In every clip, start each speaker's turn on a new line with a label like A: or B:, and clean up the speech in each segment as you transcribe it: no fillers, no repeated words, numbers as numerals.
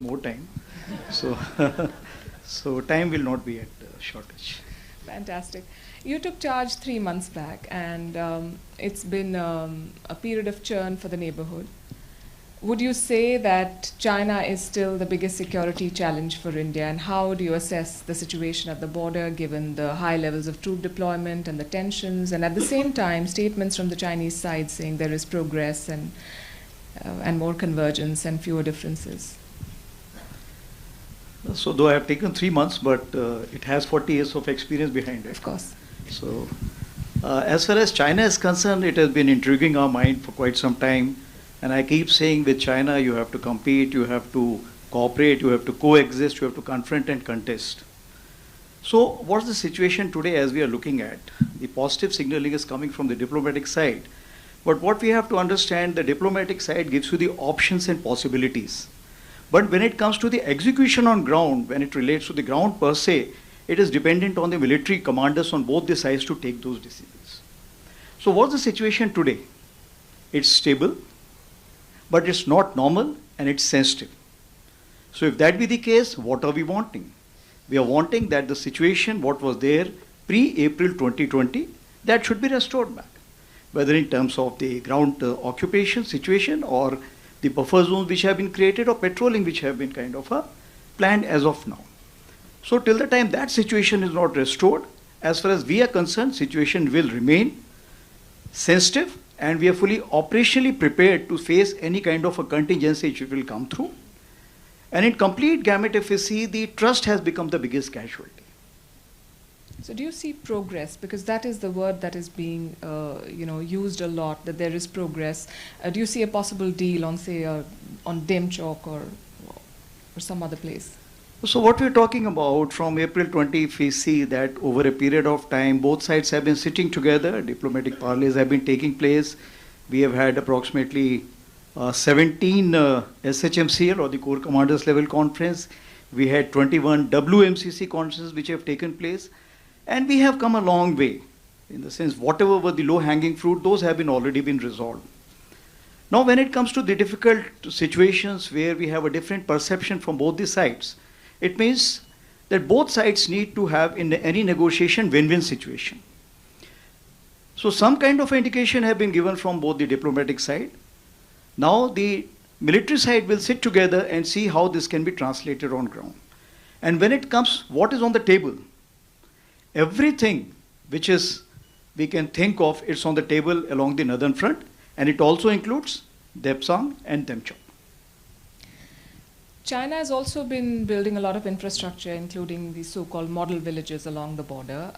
A: more time. So, so time will not be at shortage.
B: Fantastic. You took charge 3 months back, and it's been a period of churn for the neighborhood. Would you say that China is still the biggest security challenge for India, and how do you assess the situation at the border given the high levels of troop deployment and the tensions, and at the same time, statements from the Chinese side saying there is progress and more convergence and fewer differences?
A: So, though I have taken 3 months, but it has 40 years of experience behind it.
B: Of course.
A: So, as far as China is concerned, it has been intriguing our mind for quite some time. And I keep saying with China, you have to compete, you have to cooperate, you have to coexist, you have to confront and contest. So, what's the situation today as we are looking at? The positive signaling is coming from the diplomatic side. But what we have to understand, the diplomatic side gives you the options and possibilities. But when it comes to the execution on ground, when it relates to the ground per se, it is dependent on the military commanders on both the sides to take those decisions. So what's the situation today? It's stable, but it's not normal and it's sensitive. So if that be the case, what are we wanting? We are wanting that the situation, what was there pre-April 2020, that should be restored back. Whether in terms of the ground occupation situation or the buffer zones which have been created or patrolling which have been kind of planned as of now. So till the time that situation is not restored, as far as we are concerned, situation will remain sensitive and we are fully operationally prepared to face any kind of a contingency which will come through. And in complete gamut, if you see, the trust has become the biggest casualty.
B: So do you see progress? Because that is the word that is being used a lot, that there is progress. Do you see a possible deal on, say, on Demchok or some other place?
A: So what we're talking about from April 20, if we see that over a period of time, both sides have been sitting together, diplomatic parleys have been taking place. We have had approximately 17 SHMCL or the Corps Commanders Level Conference. We had 21 WMCC conferences which have taken place. And we have come a long way, in the sense whatever were the low-hanging fruit, those have been already been resolved. Now when it comes to the difficult situations where we have a different perception from both the sides, it means that both sides need to have in any negotiation win-win situation. So some kind of indication have been given from both the diplomatic side. Now the military side will sit together and see how this can be translated on ground. And when it comes, what is on the table? Everything which is we can think of, it's on the table along the northern front, and it also includes Depsang and Demchok.
B: China has also been building a lot of infrastructure, including the so-called model villages along the border,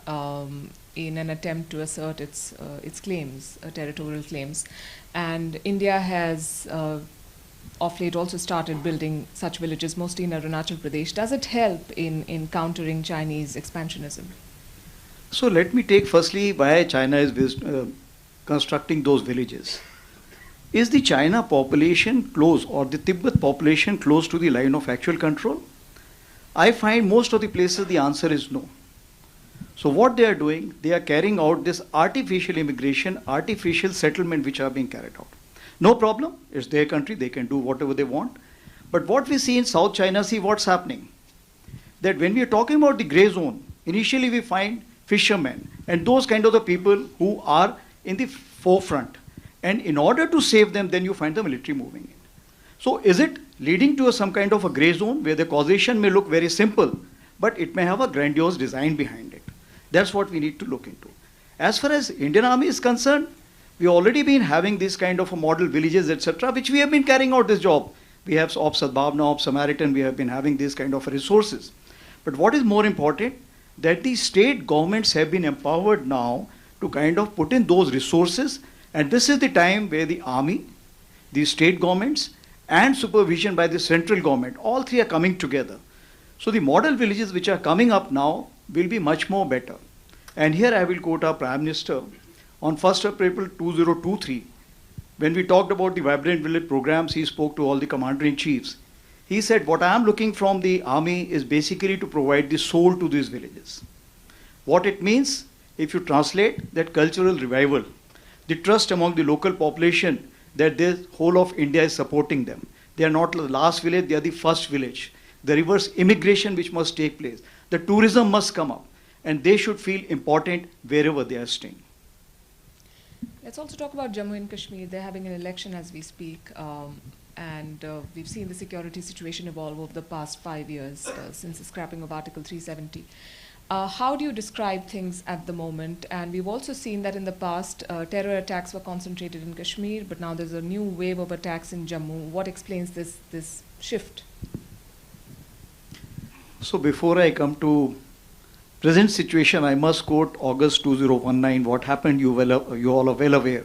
B: in an attempt to assert its claims, territorial claims. And India has of late also started building such villages, mostly in Arunachal Pradesh. Does it help in countering Chinese expansionism?
A: So let me take firstly why China is constructing those villages. Is the China population close or the Tibet population close to the line of actual control? I find most of the places the answer is no. So what they are doing, they are carrying out this artificial immigration, artificial settlement which are being carried out. No problem, it's their country, they can do whatever they want. But what we see in South China, see what's happening. That when we are talking about the grey zone, initially we find fishermen and those kind of the people who are in the forefront. And in order to save them, then you find the military moving in. So is it leading to some kind of a grey zone where the causation may look very simple, but it may have a grandiose design behind it? That's what we need to look into. As far as Indian Army is concerned, we already been having this kind of a model villages, etc., which we have been carrying out this job. We have Ops Sadbhavna, Ops Samaritan, we have been having these kind of resources. But what is more important, that the state governments have been empowered now to kind of put in those resources, and this is the time where the army, the state governments, and supervision by the central government, all three are coming together. So the model villages which are coming up now will be much more better. And here I will quote our Prime Minister on 1st of April 2023, when we talked about the Vibrant Village programs, he spoke to all the commander-in-chiefs. He said, what I am looking from the army is basically to provide the soul to these villages. What it means, if you translate, that cultural revival, the trust among the local population that the whole of India is supporting them. They are not the last village, they are the first village. The reverse immigration which must take place. The tourism must come up. And they should feel important wherever they are staying.
B: Let's also talk about Jammu and Kashmir. They're having an election as we speak. And we've seen the security situation evolve over the past 5 years since the scrapping of Article 370. How do you describe things at the moment? And we've also seen that in the past, terror attacks were concentrated in Kashmir, but now there's a new wave of attacks in Jammu. What explains this shift?
A: So before I come to present situation, I must quote August 2019, what happened, you all are well aware.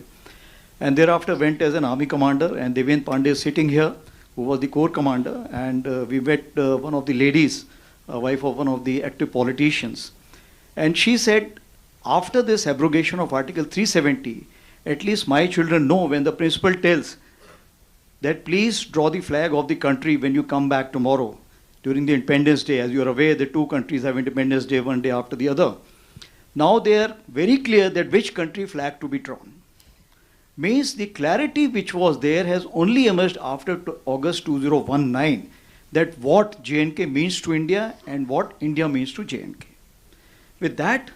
A: And thereafter went as an army commander, and Devendra Pandey is sitting here, who was the corps commander, and we met one of the ladies, wife of one of the active politicians. And she said, after this abrogation of Article 370, at least my children know when the principal tells that please draw the flag of the country when you come back tomorrow during the Independence Day. As you are aware, the two countries have Independence Day one day after the other. Now they are very clear that which country flag to be drawn. Means the clarity which was there has only emerged after August 2019, that what J&K means to India and what India means to J&K. With that,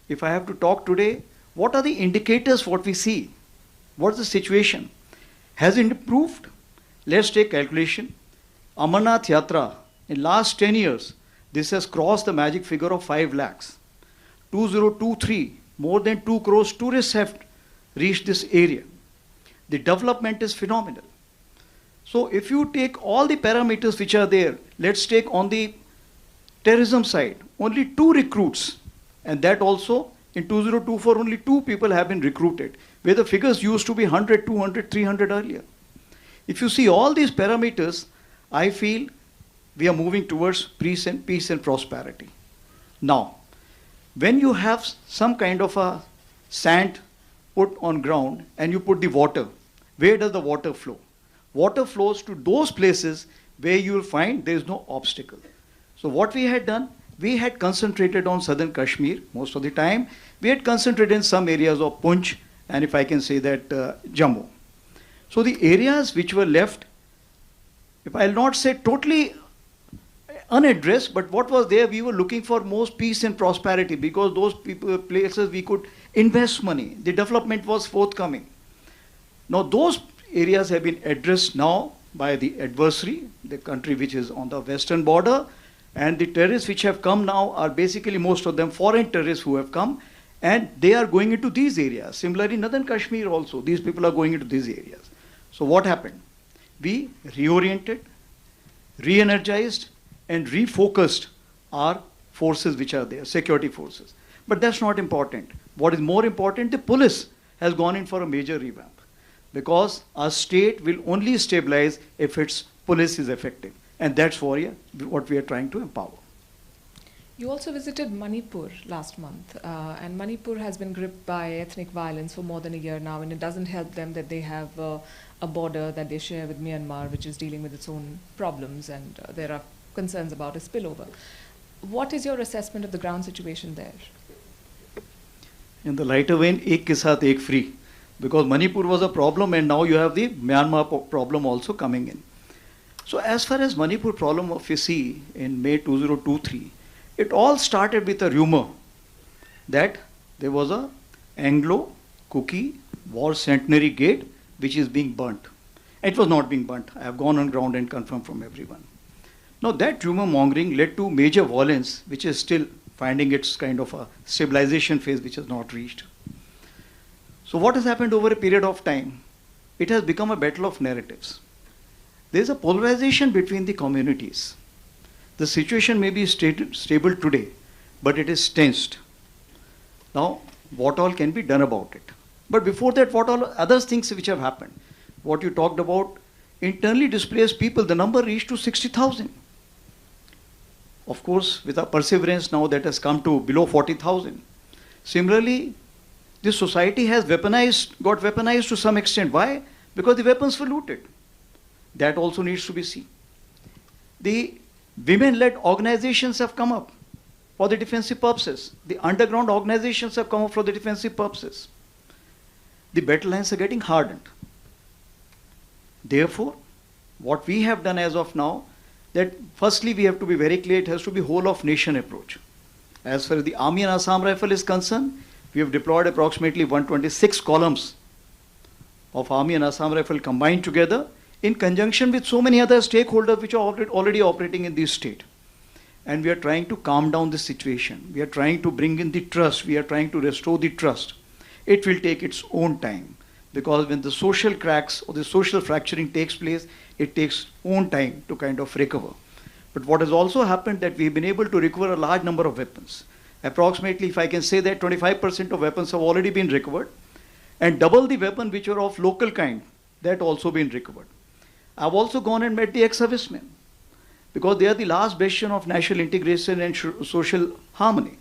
A: if I have to talk today, what are the indicators what we see? What's the situation? Has it improved? Let's take calculation. Amarnath Yatra, in last 10 years, this has crossed the magic figure of 5 lakhs. 2023, more than 2 crores tourists have reached this area. The development is phenomenal. So if you take all the parameters which are there, let's take on the terrorism side, only 2 recruits, and that also in 2024 only 2 people have been recruited, where the figures used to be 100, 200, 300 earlier. If you see all these parameters, I feel we are moving towards peace and prosperity. Now, when you have some kind of a sand put on ground and you put the water, where does the water flow? Water flows to those places where you will find there is no obstacle. So what we had done, we had concentrated on southern Kashmir most of the time. We had concentrated in some areas of Punch, and if I can say that, Jammu. So the areas which were left, if I'll not say totally unaddressed, but what was there, we were looking for most peace and prosperity, because those places we could invest money. The development was forthcoming. Now those areas have been addressed now by the adversary, the country which is on the western border, and the terrorists which have come now are basically most of them foreign terrorists who have come, and they are going into these areas. Similarly, northern Kashmir also, these people are going into these areas. So what happened? We reoriented, re-energized, and refocused our forces which are there, security forces. But that's not important. What is more important, the police has gone in for a major revamp, because our state will only stabilize if its police is effective. And that's what we are trying to empower.
B: You also visited Manipur last month, and Manipur has been gripped by ethnic violence for more than a year now, and it doesn't help them that they have a border that they share with Myanmar, which is dealing with its own problems, and there are concerns about a spillover. What is your assessment of the ground situation there?
A: In the lighter vein, ek ke saath ek free. Because Manipur was a problem, and now you have the Myanmar problem also coming in. So as far as Manipur problem of you see in May 2023, it all started with a rumor that there was a Anglo-Kuki war centenary gate which is being burnt. It was not being burnt. I have gone on ground and confirmed from everyone. Now that rumor mongering led to major violence, which is still finding its kind of a stabilization phase which has not reached. So what has happened over a period of time? It has become a battle of narratives. There is a polarization between the communities. The situation may be stable today, but it is tensed. Now, what all can be done about it? But before that, what all other things which have happened? What you talked about, internally displaced people, the number reached to 60,000. Of course, with our perseverance now that has come to below 40,000. Similarly, this society has got weaponized to some extent. Why? Because the weapons were looted. That also needs to be seen. The women-led organizations have come up for the defensive purposes. The underground organizations have come up for the defensive purposes. The battle lines are getting hardened. Therefore, What we have done as of now, that firstly we have to be very clear, it has to be whole of nation approach. As far as the Army and Assam Rifle is concerned, we have deployed approximately 126 columns of Army and Assam Rifle combined together in conjunction with so many other stakeholders which are already operating in this state. And we are trying to calm down the situation. We are trying to bring in the trust. We are trying to restore the trust. It will take its own time, because when the social cracks or the social fracturing takes place, it takes own time to kind of recover. But what has also happened that we've been able to recover a large number of weapons. Approximately, if I can say that 25% of weapons have already been recovered, and double the weapon which are of local kind, that also been recovered. I've also gone and met the ex-servicemen, because they are the last bastion of national integration and social harmony.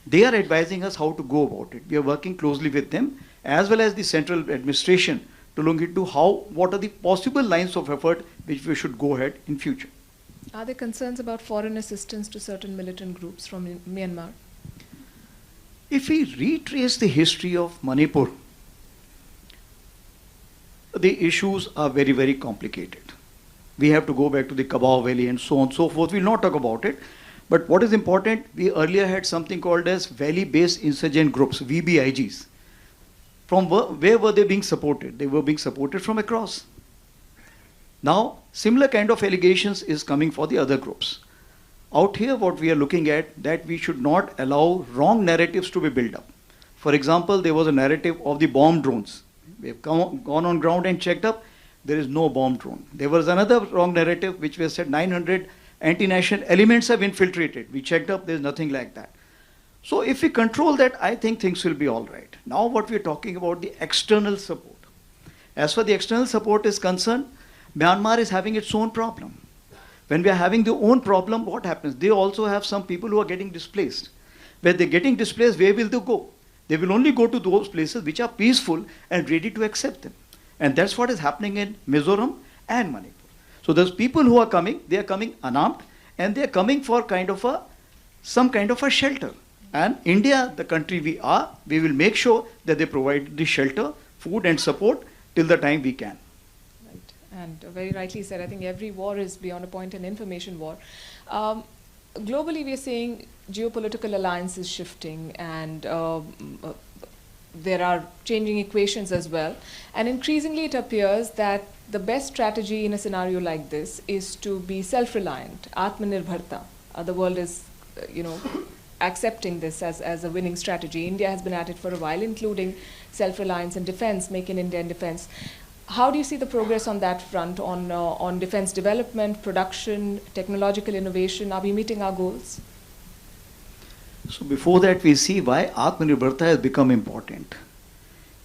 A: They are advising us how to go about it. We are working closely with them, as well as the central administration, to look into what are the possible lines of effort which we should go ahead in future.
B: Are there concerns about foreign assistance to certain militant groups from Myanmar?
A: If we retrace the history of Manipur, the issues are very, very complicated. We have to go back to the Kabao Valley and so on and so forth. We'll not talk about it. But what is important, we earlier had something called as Valley-Based Insurgent Groups, VBIGs. From where were they being supported? They were being supported from across. Now, similar kind of allegations is coming for the other groups. Out here, what we are looking at, that we should not allow wrong narratives to be built up. For example, there was a narrative of the bomb drones. We have gone on ground and checked up, there is no bomb drone. There was another wrong narrative which was said 900 anti-national elements have infiltrated. We checked up, there is nothing like that. So if we control that, I think things will be all right. Now what we are talking about, the external support. As far as the external support is concerned, Myanmar is having its own problem. When we are having their own problem, what happens? They also have some people who are getting displaced. When they're getting displaced, where will they go? They will only go to those places which are peaceful and ready to accept them. And that's what is happening in Mizoram and Manipur. So those people who are coming, they are coming unarmed, and they are coming for some kind of a shelter. And India, the country we will make sure that they provide the shelter, food and support till the time we can.
B: Right. And very rightly said, I think every war is beyond a point an information war. Globally, we are seeing geopolitical alliances shifting, and there are changing equations as well. And increasingly, it appears that the best strategy in a scenario like this is to be self-reliant, Atmanirbharta. The world is, accepting this as a winning strategy. India has been at it for a while, including self-reliance and defense, Make in India and defense. How do you see the progress on that front, on defense development, production, technological innovation? Are we meeting our goals?
A: So before that, we see why Atmanirbharta has become important.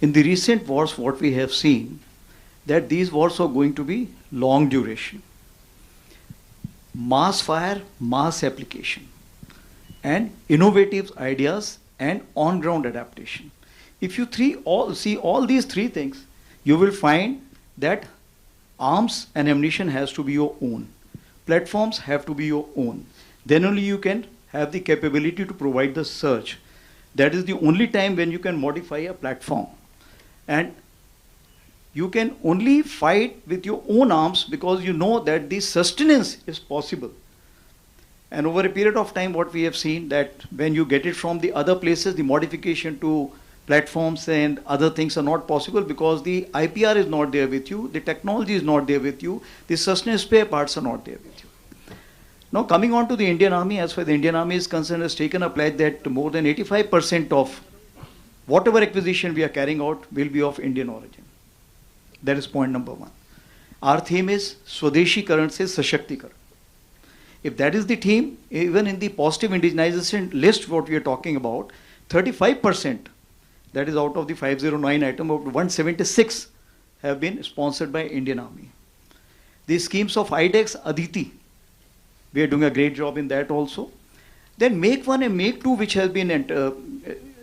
A: In the recent wars, what we have seen, that these wars are going to be long duration. Mass fire, mass application, and innovative ideas and on-ground adaptation. If you see all these three things, you will find that arms and ammunition has to be your own. Platforms have to be your own. Then only you can have the capability to provide the surge. That is the only time when you can modify a platform. And you can only fight with your own arms because you know that the sustenance is possible. And over a period of time, what we have seen, that when you get it from the other places, the modification to platforms and other things are not possible because the IPR is not there with you, the technology is not there with you, the sustenance spare parts are not there with you. Now coming on to the Indian Army, as far as the Indian Army is concerned, has taken a pledge that more than 85% of whatever acquisition we are carrying out will be of Indian origin. That is point number one. Our theme is Swadeshi-karan se Sashakti-karan. If that is the theme, even in the positive indigenization list what we are talking about, 35%, that is out of the 509 item of 176 have been sponsored by Indian Army. The schemes of IDEX, Aditi, we are doing a great job in that also. Then Make 1 and Make 2, which has been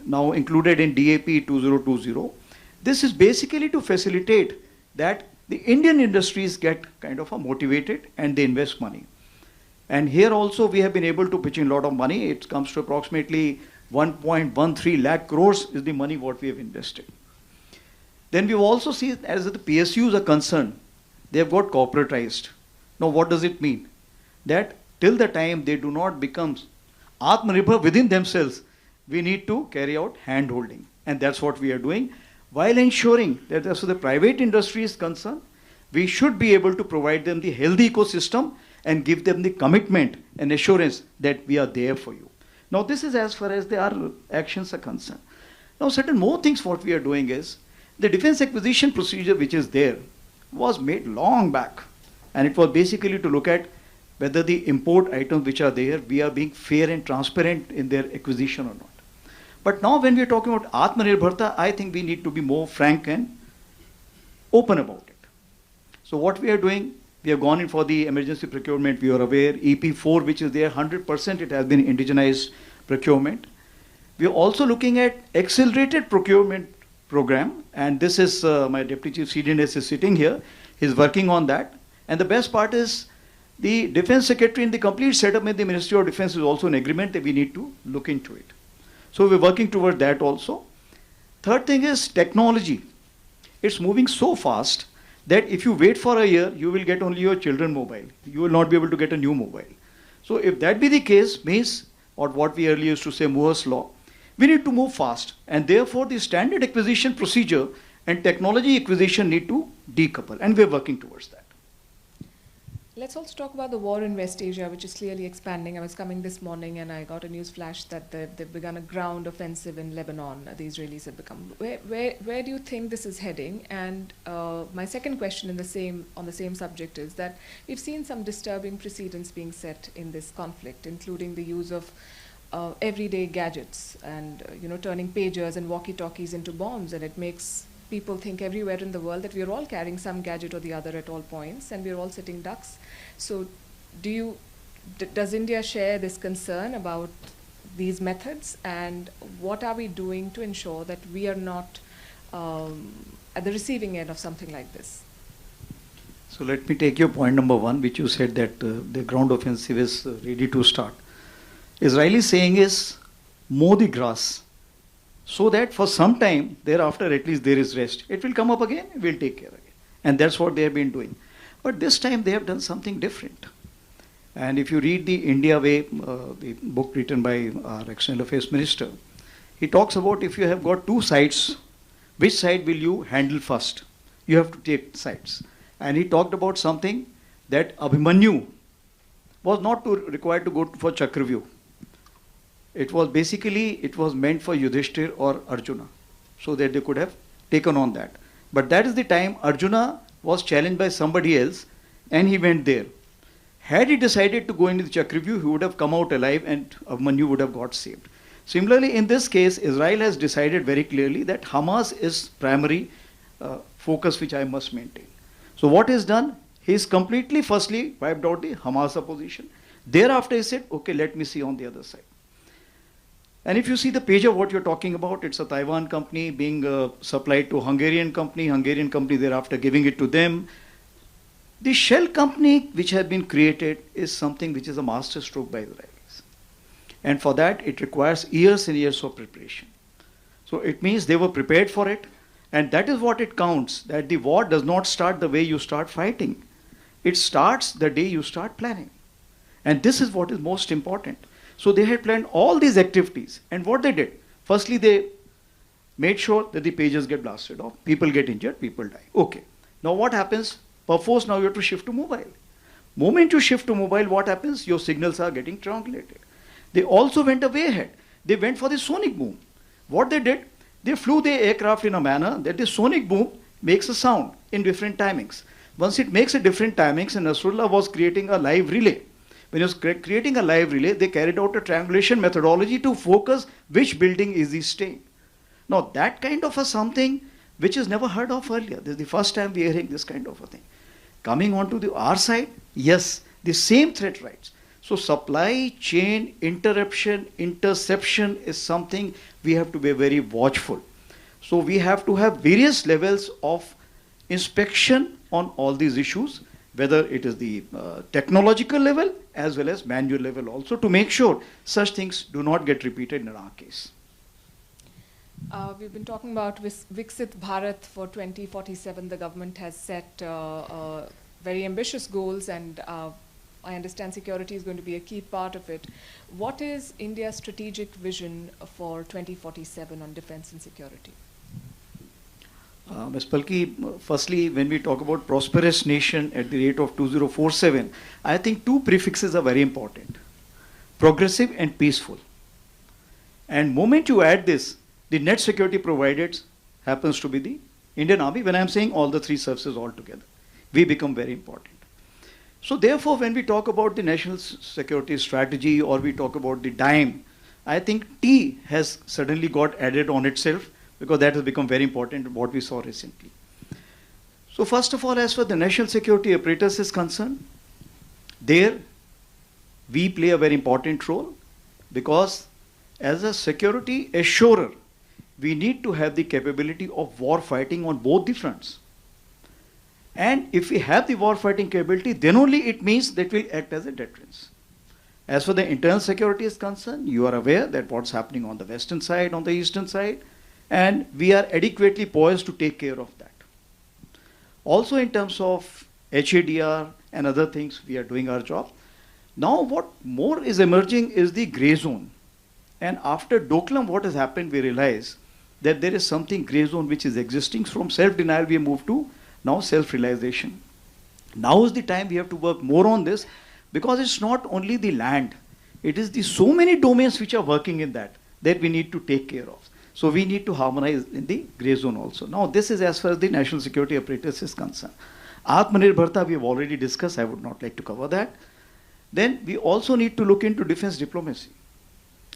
A: now included in DAP 2020. This is basically to facilitate that the Indian industries get kind of motivated and they invest money. And here also we have been able to pitch in a lot of money. It comes to approximately 1.13 lakh crores is the money what we have invested. Then we also see as the PSUs are concerned, they have got corporatized. Now what does it mean? That till the time they do not become Atmanirbhar within themselves, we need to carry out hand holding. And that's what we are doing. While ensuring that as far as the private industry is concerned, we should be able to provide them the healthy ecosystem and give them the commitment and assurance that we are there for you. Now this is as far as our actions are concerned. Now certain more things what we are doing is, the defense acquisition procedure which is there was made long back. And it was basically to look at whether the import items which are there, we are being fair and transparent in their acquisition or not. But now when we are talking about Atmanirbharta, I think we need to be more frank and open about it. So what we are doing, we have gone in for the emergency procurement, we are aware, EP4 which is there, 100% it has been indigenized procurement. We are also looking at accelerated procurement program, and this is my Deputy Chief CDNS is sitting here, he is working on that. And the best part is, the Defense Secretary in the complete setup in the Ministry of Defense is also in agreement that we need to look into it. So we're working towards that also. Third thing is technology. It's moving so fast that if you wait for a year, you will get only your children mobile. You will not be able to get a new mobile. So if that be the case, means, or what we earlier used to say, Moore's law, we need to move fast. And therefore, the standard acquisition procedure and technology acquisition need to decouple. And we're working towards that.
B: Let's also talk about the war in West Asia, which is clearly expanding. I was coming this morning and I got a news flash that they've begun a ground offensive in Lebanon. The Israelis have become. Where do you think this is heading? And my second question on the same subject is that we've seen some disturbing precedents being set in this conflict, including the use of everyday gadgets and turning pagers and walkie-talkies into bombs, and it makes people think everywhere in the world that we are all carrying some gadget or the other at all points, and we are all sitting ducks. So does India share this concern about these methods, and what are we doing to ensure that we are not at the receiving end of something like this?
A: So let me take your point number one, which you said that the ground offensive is ready to start. Israeli saying is, mow the grass, so that for some time thereafter at least there is rest. It will come up again, we'll take care again. And that's what they have been doing. But this time they have done something different. And if you read the India Way, the book written by our External Affairs Minister, he talks about if you have got two sides, which side will you handle first? You have to take sides. And he talked about something that Abhimanyu was not required to go for Chakravyuh. It was meant for Yudhishthir or Arjuna, so that they could have taken on that. But that is the time Arjuna was challenged by somebody else and he went there. Had he decided to go into the Chakravyuh, he would have come out alive and Abhimanyu would have got saved. Similarly, in this case, Israel has decided very clearly that Hamas is primary focus which I must maintain. So what is done? He is completely firstly wiped out the Hamas opposition. Thereafter he said, okay, let me see on the other side. And if you see the pager, what you're talking about, it's a Taiwan company being supplied to Hungarian company thereafter giving it to them. The shell company which has been created is something which is a master stroke by Israelis. And for that, it requires years and years of preparation. So it means they were prepared for it. And that is what it counts, that the war does not start the way you start fighting. It starts the day you start planning. And this is what is most important. So they had planned all these activities. And what they did, firstly they made sure that the pages get blasted off, people get injured, people die. Okay. Now what happens? Perforce now you have to shift to mobile. Moment you shift to mobile, what happens? Your signals are getting triangulated. They also went way ahead. They went for the sonic boom. What they did, they flew the aircraft in a manner that the sonic boom makes a sound in different timings. Once it makes a different timings, and Nasrullah was creating a live relay. When he was creating a live relay, they carried out a triangulation methodology to focus which building is he staying. Now that kind of a something which is never heard of earlier. This is the first time we are hearing this kind of a thing. Coming on to our side, yes, the same threat rights. So supply chain interruption, interception is something we have to be very watchful. So we have to have various levels of inspection on all these issues, whether it is the technological level as well as manual level also, to make sure such things do not get repeated in our case.
B: We've been talking about Viksit Bharat for 2047. The government has set very ambitious goals, and I understand security is going to be a key part of it. What is India's strategic vision for 2047 on defense and security?
A: Ms. Palki, firstly, when we talk about prosperous nation at the rate of 2047, I think two prefixes are very important: progressive and peaceful. And moment you add this, the net security provided happens to be the Indian Army. When I'm saying all the three services all together, we become very important. So therefore, when we talk about the national security strategy or we talk about the DIME, I think T has suddenly got added on itself, because that has become very important in what we saw recently. So first of all, as far as the national security apparatus is concerned, there we play a very important role, because as a security assurer, we need to have the capability of war fighting on both the fronts. And if we have the war fighting capability, then only it means that we'll act as a deterrence. As for the internal security is concerned, you are aware that what's happening on the western side, on the eastern side, and we are adequately poised to take care of that. Also in terms of HADR and other things, we are doing our job. Now what more is emerging is the grey zone. And after Doklam, what has happened, we realize that there is something grey zone which is existing. From self-denial, we moved to now self-realization. Now is the time we have to work more on this, because it's not only the land, it is the so many domains which are working in that we need to take care of. So we need to harmonize in the grey zone also. Now this is as far as the national security apparatus is concerned. Atmanirbharta we have already discussed, I would not like to cover that. Then we also need to look into defense diplomacy.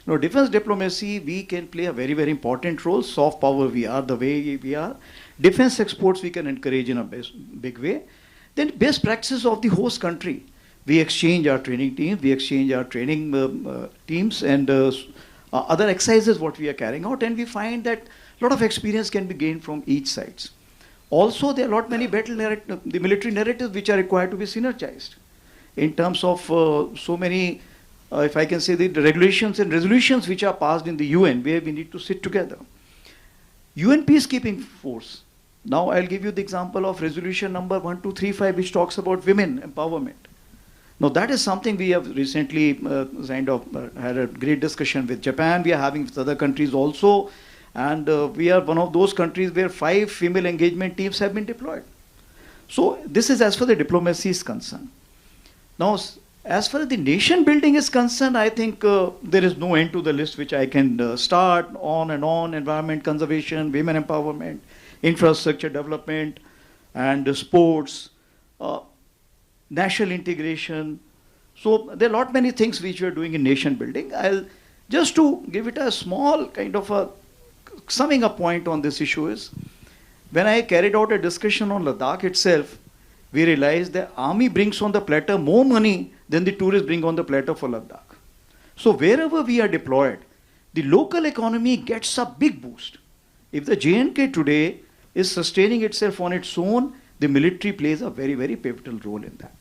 A: Now, defense diplomacy, we can play a very, very important role. Soft power, we are the way we are. Defense exports, we can encourage in a big way. Then best practices of the host country. We exchange our training teams, we exchange our training teams and other exercises what we are carrying out, and we find that a lot of experience can be gained from each side. Also, there are a lot many battle narratives, the military narratives which are required to be synergized in terms of so many if I can say, the regulations and resolutions which are passed in the UN, where we need to sit together. UN peacekeeping force. Now I'll give you the example of resolution number 1235, which talks about women empowerment. Now that is something we have recently had a great discussion with Japan. We are having with other countries also. And we are one of those countries where 5 female engagement teams have been deployed. So this is as far as the diplomacy is concerned. Now, as far as the nation building is concerned, I think there is no end to the list which I can start on and on: environment conservation, women empowerment, infrastructure development, and sports, national integration. So there are a lot many things which we are doing in nation building. I'll just to give it a small kind of a summing up point on this issue is, when I carried out a discussion on Ladakh itself, we realized the army brings on the platter more money than the tourists bring on the platter for Ladakh. So wherever we are deployed, the local economy gets a big boost. If the J&K today is sustaining itself on its own, the military plays a very, very pivotal role in that.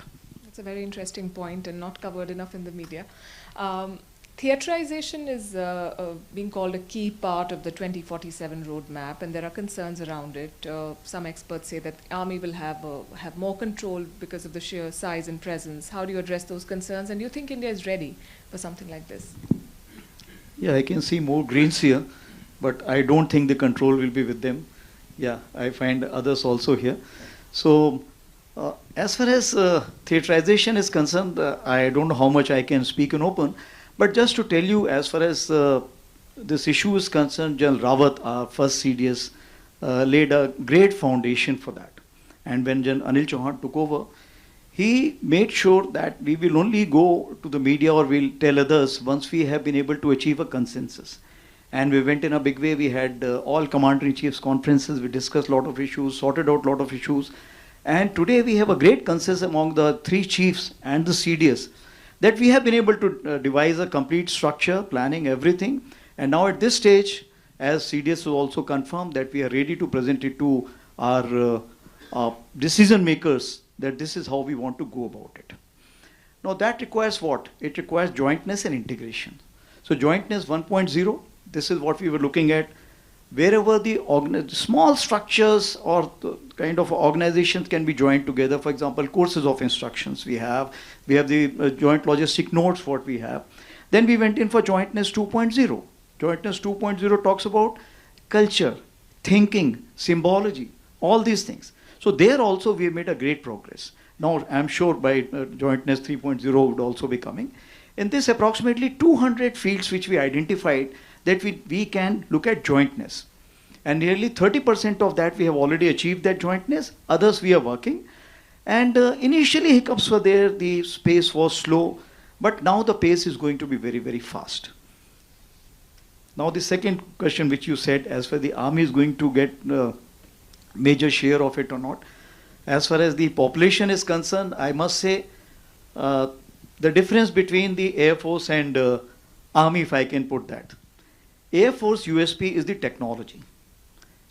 B: That's a very interesting point and not covered enough in the media. Theaterization is being called a key part of the 2047 roadmap, and there are concerns around it. Some experts say that the army will have more control because of the sheer size and presence. How do you address those concerns? And do you think India is ready for something like this?
A: Yeah, I can see more greens here, but I don't think the control will be with them. Yeah, I find others also here. So as far as theaterization is concerned, I don't know how much I can speak in open. But just to tell you, as far as this issue is concerned, General Rawat, our first CDS, laid a great foundation for that. And when General Anil Chauhan took over, he made sure that we will only go to the media or we'll tell others once we have been able to achieve a consensus. And we went in a big way. We had all Commander-in-Chief's conferences. We discussed a lot of issues, sorted out a lot of issues. And today we have a great consensus among the 3 chiefs and the CDS, that we have been able to devise a complete structure, planning, everything. And now at this stage, as CDS will also confirm, that we are ready to present it to our decision makers, that this is how we want to go about it. Now that requires what? It requires jointness and integration. So jointness 1.0, this is what we were looking at. wherever the small structures or the kind of organizations can be joined together. For example, courses of instructions we have the joint logistic notes what we have. Then we went in for jointness 2.0. Jointness 2.0 talks about culture, thinking, symbology, all these things. So there also we have made a great progress. Now I'm sure by jointness 3.0 would also be coming. In this approximately 200 fields which we identified that we can look at jointness. And nearly 30% of that we have already achieved that jointness. Others we are working. And initially hiccups were there, the pace was slow, but now the pace is going to be very, very fast. Now the second question which you said, as far as the army is going to get major share of it or not. As far as the population is concerned, I must say the difference between the Air Force and Army, if I can put that. Air Force USP is the technology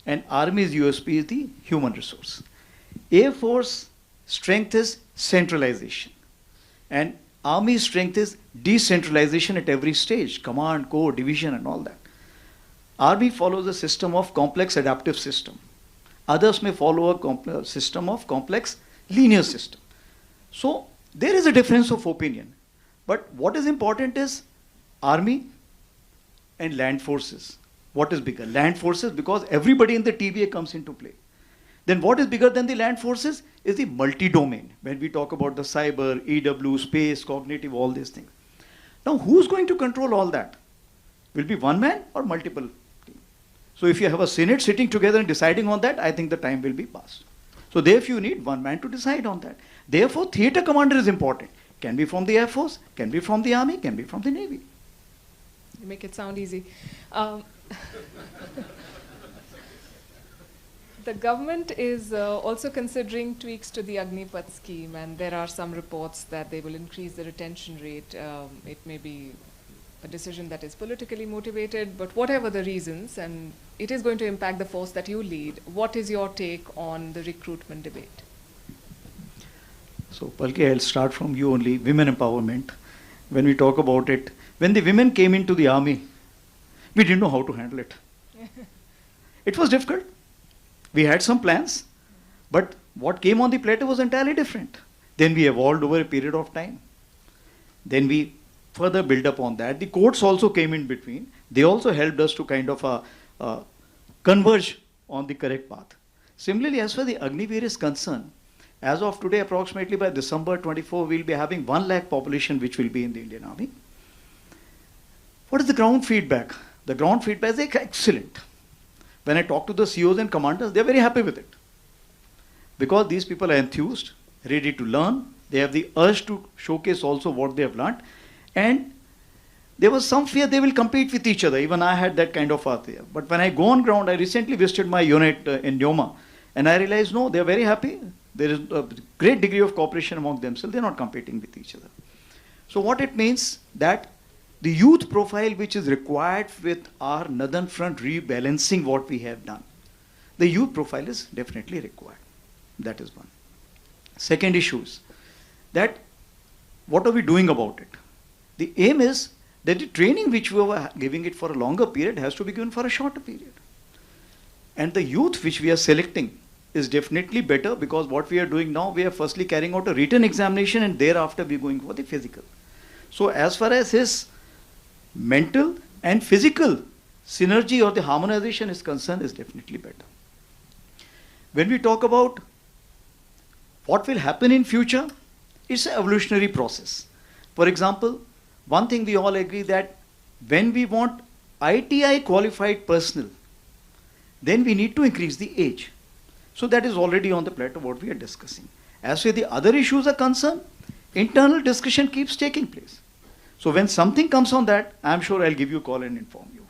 A: and Army's USP is the human resource. Air Force strength is centralization and Army's strength is decentralization at every stage, command, corps, division and all that. Army follows a system of complex adaptive system. Others may follow a system of complex linear system. So there is a difference of opinion. But what is important is Army and land forces. What is bigger? Land forces, because everybody in the TVA comes into play. Then what is bigger than the land forces is the multi-domain. When we talk about the cyber, EW, space, cognitive, all these things. Now who's going to control all that? Will be one man or multiple? So if you have a Senate sitting together and deciding on that, I think the time will be past. So therefore you need one man to decide on that. Therefore theater commander is important. Can be from the Air Force, can be from the Army, can be from the Navy.
B: You make it sound easy. The government is also considering tweaks to the Agnipath scheme, and there are some reports that they will increase the retention rate. It may be a decision that is politically motivated, but whatever the reasons, and it is going to impact the force that you lead. What is your take on the recruitment debate?
A: So Palke, I'll start from you only. Women empowerment. When we talk about it, when the women came into the army, we didn't know how to handle it. It was difficult. We had some plans, but what came on the platter was entirely different. Then we evolved over a period of time. Then we further built up on that. The courts also came in between. They also helped us to kind of converge on the correct path. Similarly, as far as the Agniveer is concerned, as of today, approximately by December 24, we'll be having 1 lakh population which will be in the Indian Army. What is the ground feedback? The ground feedback is excellent. When I talk to the CEOs and commanders, they're very happy with it. Because these people are enthused, ready to learn. They have the urge to showcase also what they have learned. And there was some fear they will compete with each other. Even I had that kind of fear. But when I go on ground, I recently visited my unit in Jammu. And I realized, no, they're very happy. There is a great degree of cooperation among themselves. They're not competing with each other. So what it means that the youth profile which is required with our northern front rebalancing what we have done, the youth profile is definitely required. That is one. Second issue is that what are we doing about it? The aim is that the training which we were giving it for a longer period has to be given for a shorter period. And the youth which we are selecting is definitely better, because what we are doing now, we are firstly carrying out a written examination and thereafter we are going for the physical. So as far as his mental and physical synergy or the harmonization is concerned, is definitely better. When we talk about what will happen in future, it's an evolutionary process. For example, one thing we all agree that when we want ITI qualified personnel, then we need to increase the age. So that is already on the plate of what we are discussing. As for the other issues are concerned, internal discussion keeps taking place. So when something comes on that, I'm sure I'll give you a call and inform you.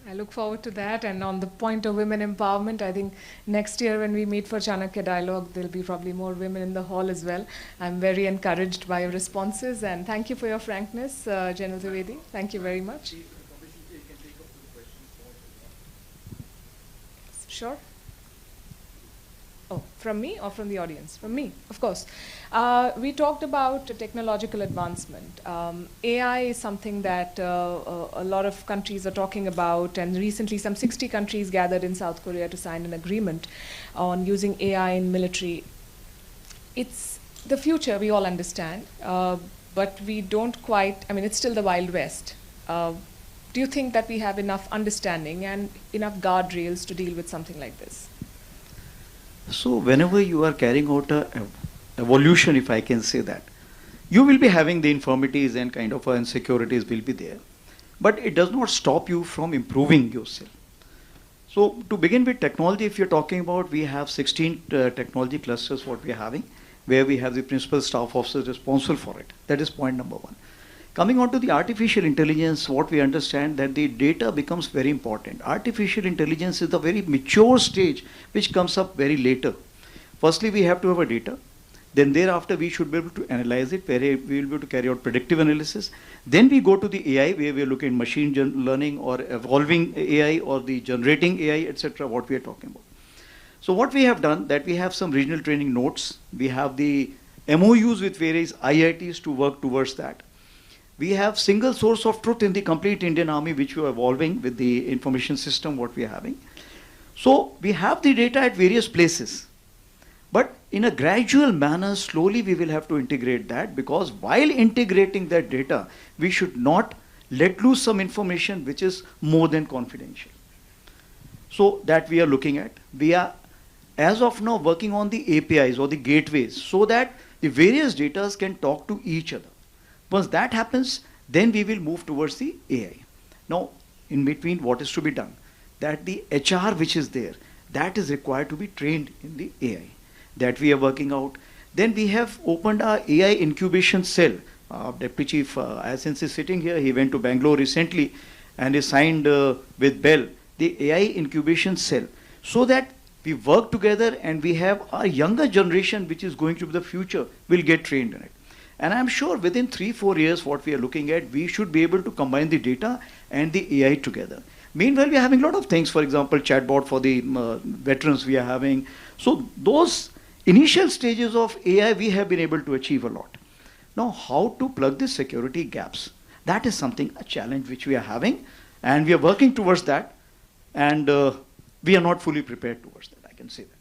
B: I look forward to that. And on the point of women empowerment, I think next year when we meet for Chanakya Dialogue, there'll be probably more women in the hall as well. I'm very encouraged by your responses, and thank you for your frankness, General Dwivedi. Thank you very much. Sure. Oh, from me or from the audience? From me, of course. We talked about technological advancement. AI is something that a lot of countries are talking about, and recently some 60 countries gathered in South Korea to sign an agreement on using AI in military. It's the future, we all understand, but we don't quite, I mean, it's still the Wild West. Do you think that we have enough understanding and enough guardrails to deal with something like this?
A: So whenever you are carrying out a evolution, if I can say that, you will be having the infirmities and kind of insecurities will be there. But it does not stop you from improving yourself. So to begin with technology, if you're talking about, we have 16 technology clusters what we are having, where we have the principal staff officers responsible for it. That is point number one. Coming on to the artificial intelligence, what we understand that the data becomes very important. Artificial intelligence is the very mature stage which comes up very later. Firstly, we have to have a data. Then thereafter, we should be able to analyze it, where we will be able to carry out predictive analysis. Then we go to the AI, where we are looking at machine learning or evolving AI or the generating AI, etc., what we are talking about. So what we have done, that we have some regional training notes. We have the MOUs with various IITs to work towards that. We have single source of truth in the complete Indian Army, which we are evolving with the information system, what we are having. So we have the data at various places. But in a gradual manner, slowly we will have to integrate that, because while integrating that data, we should not let loose some information which is more than confidential. So that we are looking at. We are, as of now, working on the APIs or the gateways so that the various data can talk to each other. Once that happens, then we will move towards the AI. Now, in between, what is to be done? That the HR which is there, that is required to be trained in the AI. That we are working out. Then we have opened our AI incubation cell. Deputy Chief, since he's sitting here, he went to Bangalore recently and he signed with Bell the AI incubation cell, so that we work together and we have our younger generation, which is going to be the future, will get trained in it. And I'm sure within 3-4 years, what we are looking at, we should be able to combine the data and the AI together. Meanwhile, we are having a lot of things. For example, chatbot for the veterans we are having. So those initial stages of AI, we have been able to achieve a lot. Now, how to plug the security gaps? That is something, a challenge which we are having, and we are working towards that, and we are not fully prepared towards that, I can say that.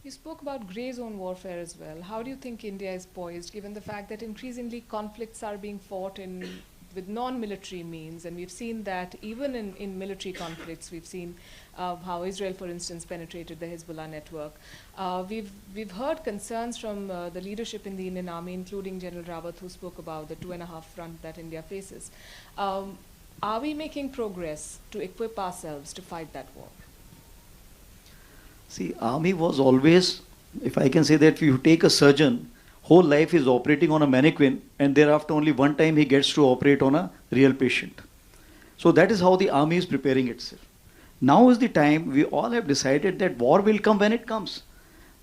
B: You spoke about grey zone warfare as well. How do you think India is poised, given the fact that increasingly conflicts are being fought with non-military means? And we've seen that even in military conflicts, we've seen how Israel, for instance, penetrated the Hezbollah network. We've heard concerns from the leadership in the Indian Army, including General Rawat, who spoke about the 2.5 front that India faces. Are we making progress to equip ourselves to fight that war?
A: See, Army was always, if I can say that, if you take a surgeon, whole life is operating on a mannequin, and thereafter only one time he gets to operate on a real patient. So that is how the Army is preparing itself. Now is the time, we all have decided that war will come when it comes.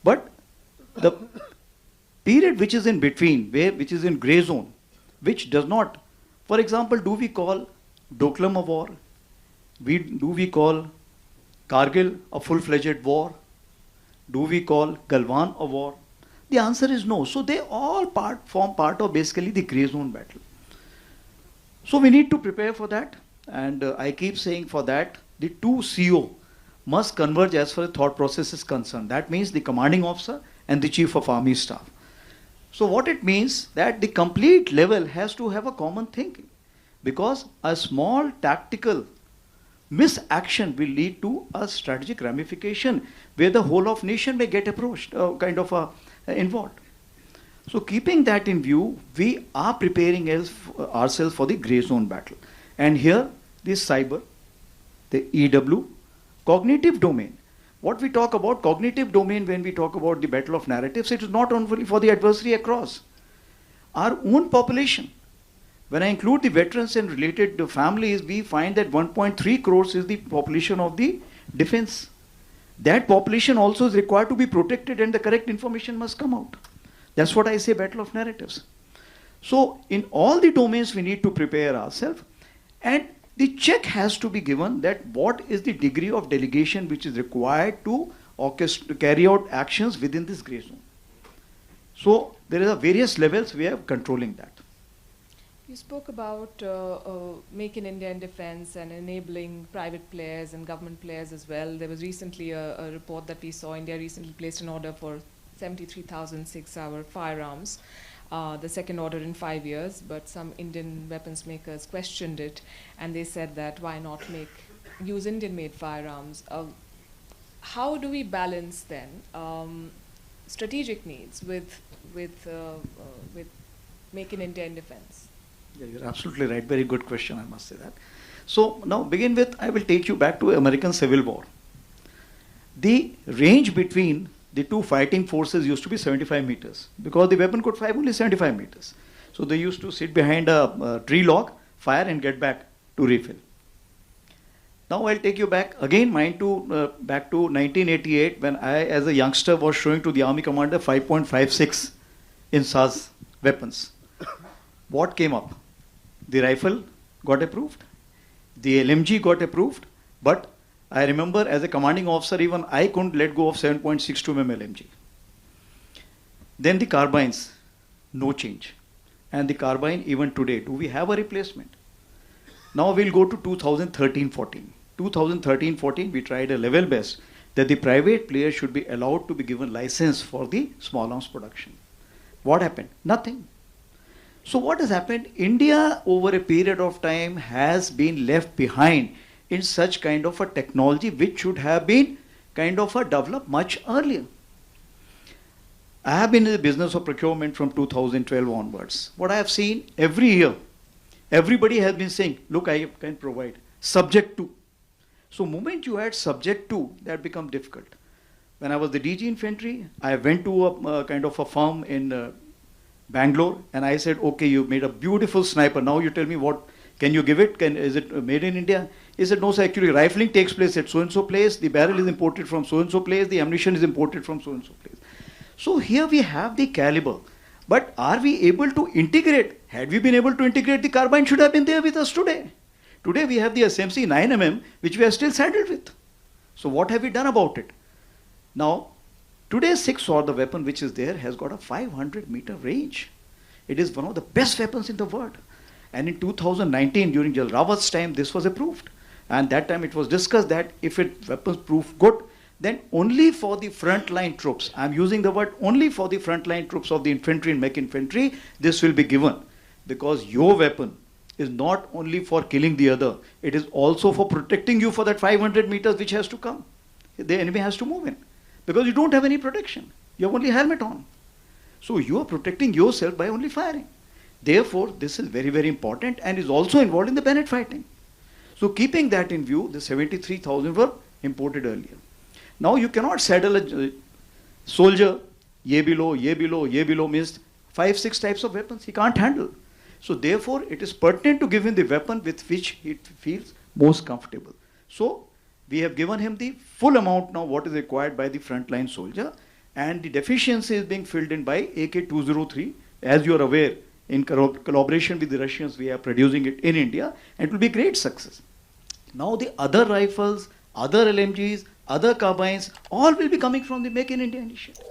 A: But the period which is in between, which is in grey zone, which does not, for example, do we call Doklam a war? Do we call Kargil a full-fledged war? Do we call Galwan a war? The answer is no. So they all form part of basically the grey zone battle. So we need to prepare for that. And I keep saying for that, the two CO must converge as far as thought process is concerned. That means the commanding officer and the chief of army staff. So what it means that the complete level has to have a common thinking, because a small tactical misaction will lead to a strategic ramification where the whole of nation may get approached, involved. So keeping that in view, we are preparing ourselves for the grey zone battle. And here, this cyber, the EW, cognitive domain. What we talk about cognitive domain when we talk about the battle of narratives, it is not only for the adversary across. Our own population. When I include the veterans and related families, we find that 1.3 crores is the population of the defense. That population also is required to be protected, and the correct information must come out. That's what I say, battle of narratives. So in all the domains, we need to prepare ourselves, and the check has to be given that what is the degree of delegation which is required to carry out actions within this grey zone. So there are various levels we are controlling that.
B: You spoke about Make in India in defense and enabling private players and government players as well. There was recently a report that we saw. India recently placed an order for 73,000 6-hour firearms, the second order in 5 years, but some Indian weapons makers questioned it, and they said that why not use Indian-made firearms? How do we balance then strategic needs with Make in India in defense?
A: Yeah, you're absolutely right. Very good question, I must say that. So now begin with, I will take you back to American Civil War. The range between the two fighting forces used to be 75 meters because the weapon could fire only 75 meters. So they used to sit behind a tree log, fire and get back to refill. Now I'll take you back again, back to 1988 when I as a youngster was showing to the army commander 5.56 in SAS weapons. What came up? The rifle got approved, the LMG got approved, but I remember as a commanding officer, even I couldn't let go of 7.62 mm LMG. Then the carbines, no change. And the carbine, even today, do we have a replacement? Now we'll go to 2013-14. 2013-14, we tried a level best that the private players should be allowed to be given license for the small arms production. What happened? Nothing. So what has happened? India over a period of time has been left behind in such kind of a technology which should have been kind of developed much earlier. I have been in the business of procurement from 2012 onwards. What I have seen every year, everybody has been saying, look, I can provide subject to. So moment you add subject to, that becomes difficult. When I was the DG infantry, I went to a kind of a farm in Bangalore and I said, okay, you made a beautiful sniper. Now you tell me what, can you give it? Is it made in India? He said, no, sir, actually rifling takes place at so-and-so place, the barrel is imported from so-and-so place, the ammunition is imported from so-and-so place. So here we have the caliber, but are we able to integrate? Had we been able to integrate, the carbine should have been there with us today. Today we have the SMC 9mm, which we are still saddled with. So what have we done about it? Now, today's 6-SWORD, the weapon which is there, has got a 500-meter range. It is one of the best weapons in the world. And in 2019, during General Rawat's time, this was approved. And that time it was discussed that if it weapons proof good, then only for the frontline troops, I'm using the word only for the frontline troops of the infantry and mech infantry, this will be given. Because your weapon is not only for killing the other, it is also for protecting you for that 500 meters which has to come. The enemy has to move in. Because you don't have any protection. You have only helmet on. So you are protecting yourself by only firing. Therefore, this is very, very important and is also involved in the bayonet fighting. So keeping that in view, the 73,000 were imported earlier. Now you cannot saddle a soldier, ye below means 5-6 types of weapons he can't handle. So therefore, it is pertinent to give him the weapon with which he feels most comfortable. So we have given him the full amount now what is required by the frontline soldier, and the deficiency is being filled in by AK-203. As you are aware, in collaboration with the Russians, we are producing it in India, and it will be great success. Now the other rifles, other LMGs, other carbines, all will be coming from the Make in India initiative.